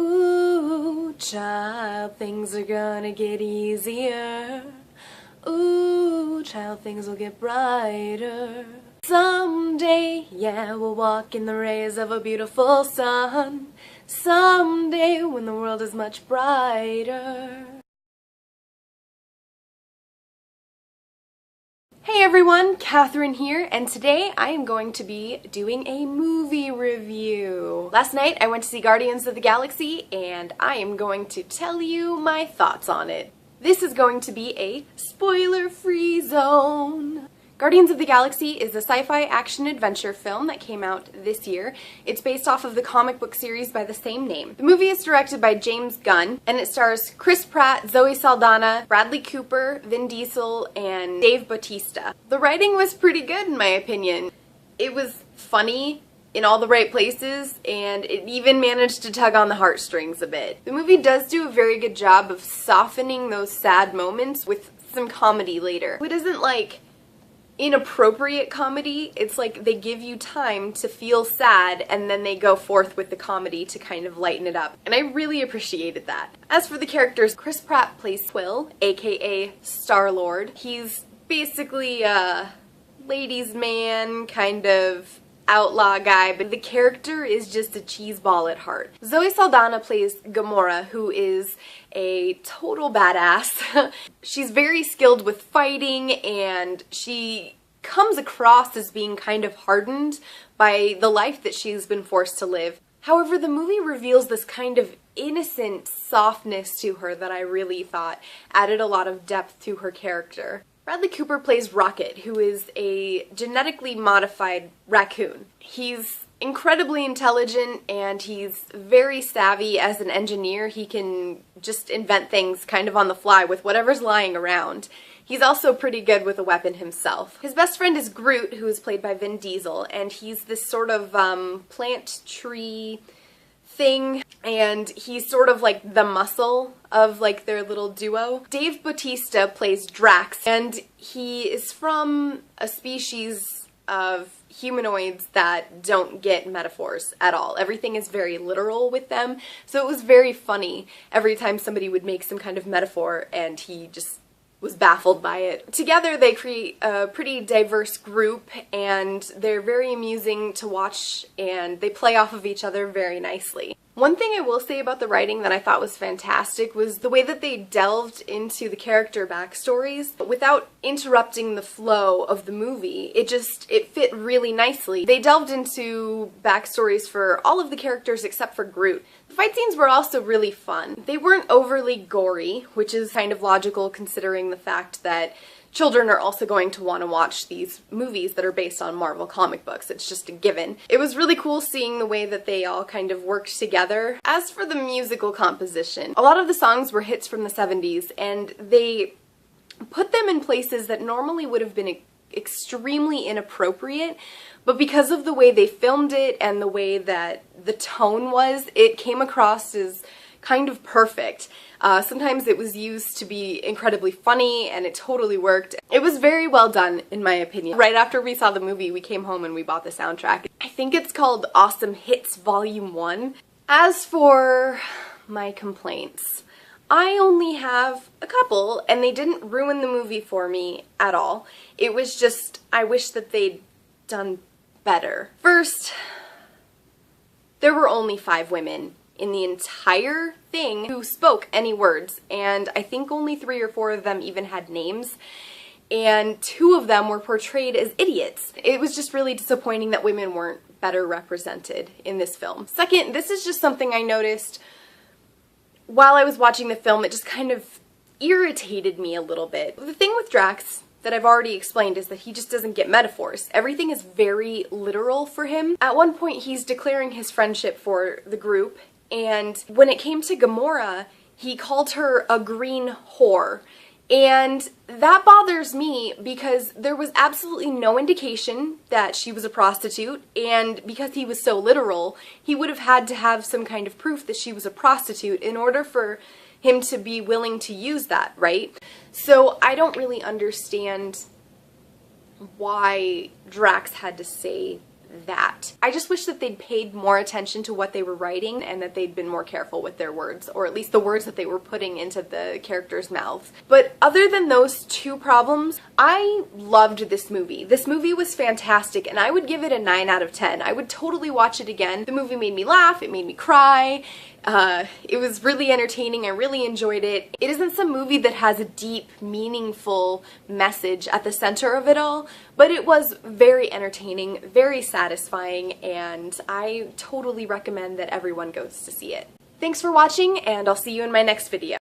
Ooh, child, things are gonna get easier. Ooh, child, things will get brighter. Someday, yeah, we'll walk in the rays of a beautiful sun. Someday, when the world is much brighter. Hey everyone, Catherine here, and today I am going to be doing a movie review. Last night I went to see Guardians of the Galaxy, and I am going to tell you my thoughts on it. This is going to be a spoiler-free zone. Guardians of the Galaxy is a sci-fi action-adventure film that came out this year. It's based off of the comic book series by the same name. The movie is directed by James Gunn, and it stars Chris Pratt, Zoe Saldana, Bradley Cooper, Vin Diesel, and Dave Bautista. The writing was pretty good in my opinion. It was funny in all the right places, and it even managed to tug on the heartstrings a bit. The movie does do a very good job of softening those sad moments with some comedy later. It isn't like inappropriate comedy, it's like they give you time to feel sad and then they go forth with the comedy to kind of lighten it up. And I really appreciated that. As for the characters, Chris Pratt plays Quill, aka Star-Lord. He's basically a ladies' man, kind of outlaw guy, but the character is just a cheeseball at heart. Zoe Saldana plays Gamora, who is a total badass. She's very skilled with fighting, and she comes across as being kind of hardened by the life that she's been forced to live. However, the movie reveals this kind of innocent softness to her that I really thought added a lot of depth to her character. Bradley Cooper plays Rocket, who is a genetically modified raccoon. He's incredibly intelligent and he's very savvy as an engineer. He can just invent things kind of on the fly with whatever's lying around. He's also pretty good with a weapon himself. His best friend is Groot, who is played by Vin Diesel, and he's this sort of plant tree thing, and he's sort of like the muscle of like their little duo. Dave Bautista plays Drax, and he is from a species of humanoids that don't get metaphors at all. Everything is very literal with them, so it was very funny every time somebody would make some kind of metaphor and he just was baffled by it. Together they create a pretty diverse group, and they're very amusing to watch, and they play off of each other very nicely. One thing I will say about the writing that I thought was fantastic was the way that they delved into the character backstories without interrupting the flow of the movie. It fit really nicely. They delved into backstories for all of the characters except for Groot. The fight scenes were also really fun. They weren't overly gory, which is kind of logical considering the fact that children are also going to want to watch these movies that are based on Marvel comic books. It's just a given. It was really cool seeing the way that they all kind of worked together. As for the musical composition, a lot of the songs were hits from the 70s, and they put them in places that normally would have been extremely inappropriate, but because of the way they filmed it and the way that the tone was, it came across as kind of perfect. Sometimes it was used to be incredibly funny, and it totally worked. It was very well done, in my opinion. Right after we saw the movie, we came home and we bought the soundtrack. I think it's called Awesome Hits Volume 1. As for my complaints, I only have a couple, and they didn't ruin the movie for me at all. It was just, I wish that they'd done better. First, there were only 5 women in the entire thing who spoke any words, and I think only 3 or 4 of them even had names, and 2 of them were portrayed as idiots. It was just really disappointing that women weren't better represented in this film. Second, this is just something I noticed while I was watching the film. It just kind of irritated me a little bit. The thing with Drax that I've already explained is that he just doesn't get metaphors. Everything is very literal for him. At one point he's declaring his friendship for the group, and when it came to Gamora, he called her a green whore. And that bothers me because there was absolutely no indication that she was a prostitute, and because he was so literal, he would have had to have some kind of proof that she was a prostitute in order for him to be willing to use that, right? So I don't really understand why Drax had to say that. I just wish that they'd paid more attention to what they were writing and that they'd been more careful with their words, or at least the words that they were putting into the characters' mouths. But other than those two problems, I loved this movie. This movie was fantastic, and I would give it a 9 out of 10. I would totally watch it again. The movie made me laugh, it made me cry. It was really entertaining. I really enjoyed it. It isn't some movie that has a deep, meaningful message at the center of it all, but it was very entertaining, very satisfying, and I totally recommend that everyone goes to see it. Thanks for watching, and I'll see you in my next video.